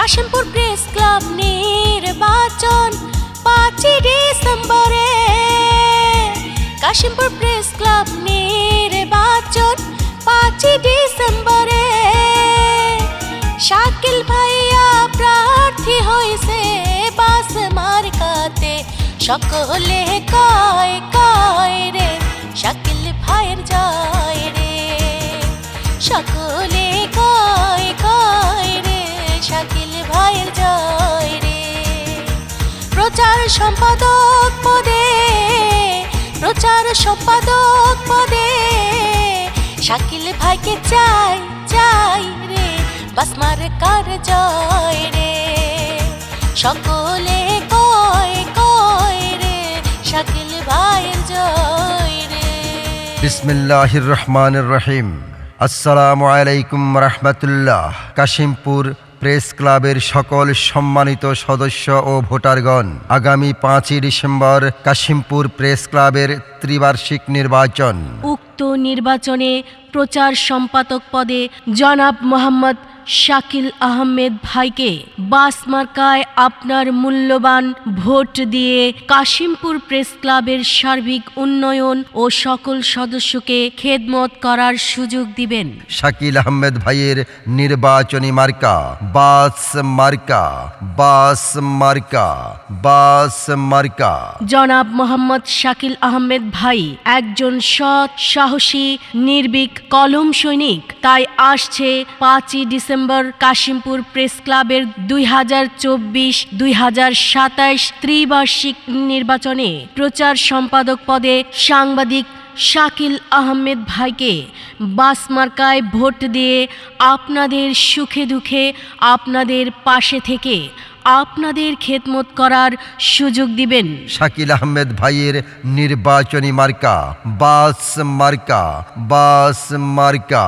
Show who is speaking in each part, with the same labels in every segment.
Speaker 1: Kashimpur press club নির্বাচন 5 ডিসেম্বরে। Kashimpur press club নির্বাচন 5 ডিসেম্বরে। শাকিল ভাইয়া প্রার্থী হইছে বাস মার্কাতে। সকলে কয় কয় রে শাকিল ভাইয়ের জয় রে। সকলে কয় কয় রে শাকিল ভাইয়ের জয় রে। প্রচার সম্পাদক পদে, প্রচার সম্পাদক পদে শাকিল ভাইকে চাই চাই রে। বাস মার্কার জয় রে। সকলে কয় কয় রে শাকিল ভাইয়ের জয় রে।
Speaker 2: বিসমিল্লাহির রহমানির রহিম। আসসালামু আলাইকুম রাহমাতুল্লাহ। কাশিমপুর প্রেস ক্লাবের সকল সম্মানিত সদস্য ও ভোটারগণ, আগামী 5 ডিসেম্বর কাশিমপুর প্রেস ক্লাবের ত্রিবার্ষিক নির্বাচন।
Speaker 1: উক্ত নির্বাচনে প্রচার সম্পাদক পদে জনাব মোহাম্মদ শাকিল আহমেদ ভাইকে বাস মার্কায় আপনার মূল্যবান ভোট দিয়ে কাশিমপুর প্রেস ক্লাবের সার্বিক উন্নয়ন ও সকল সদস্যকে খেদমত করার সুযোগ দিবেন।
Speaker 2: শাকিল আহমেদ ভাইয়ের নির্বাচনী মার্কা বাস মার্কা, বাস মার্কা, বাস মার্কা।
Speaker 1: জনাব মোহাম্মদ শাকিল আহমেদ ভাই একজন সৎ, সাহসী, নির্ভীক কলম সৈনিক। তাই আসছে 5 ডিসেম্বর কাশিমপুর প্রেস ক্লাবের 2024-2027 ত্রিবার্ষিক নির্বাচনে প্রচার সম্পাদক পদে সাংবাদিক শাকিল আহমেদ ভাইকে বাস মার্কায় ভোট দিয়ে আপনাদের সুখে দুঃখে আপনাদের পাশে থেকে আপনাদের খেদমত করার সুযোগ দিবেন।
Speaker 2: শাকিল আহমেদ ভাইয়ের নির্বাচনী মার্কা বাস মার্কা, বাস মার্কা।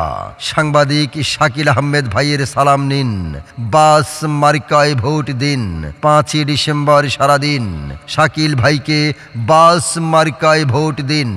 Speaker 2: সাংবাদিক শাকিল আহমেদ ভাইয়ের সালাম নিন, বাস মার্কায় ভোট দিন। 5 ডিসেম্বর সারাদিন শাকিল ভাইকে বাস মার্কায় ভোট দিন।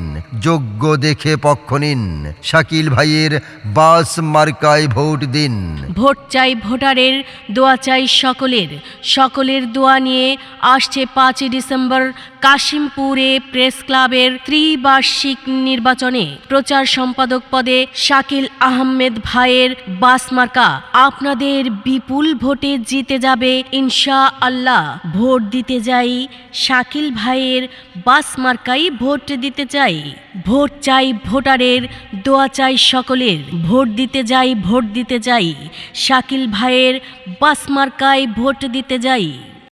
Speaker 2: যোগ্য দেখে পক্ষ নিন, শাকিল ভাইয়ের বাস মার্কায় ভোট দিন।
Speaker 1: ভোট চাই ভোটারের, দোয়া চাই সকলের। সকলের দোয়া নিয়ে আসছে 5 ডিসেম্বর কাশিমপুরে প্রেস ক্লাবের ত্রিবার্ষিক নির্বাচনে প্রচার সম্পাদক পদে শাকিল আহমেদ ভাইয়ের বাস মার্কা আপনাদের বিপুল ভোটে জিতে যাবে ইনশাআল্লাহ। ভোট দিতে যাই শাকিল ভাইয়ের বাস মার্কাই ভোট দিতে চাই। ভোট চাই ভোটারের, দোয়া চাই সকলের। ভোট দিতে যাই, ভোট দিতে যাই শাকিল ভাইয়ের বাস মার্কায় ভোট দিতে যাই।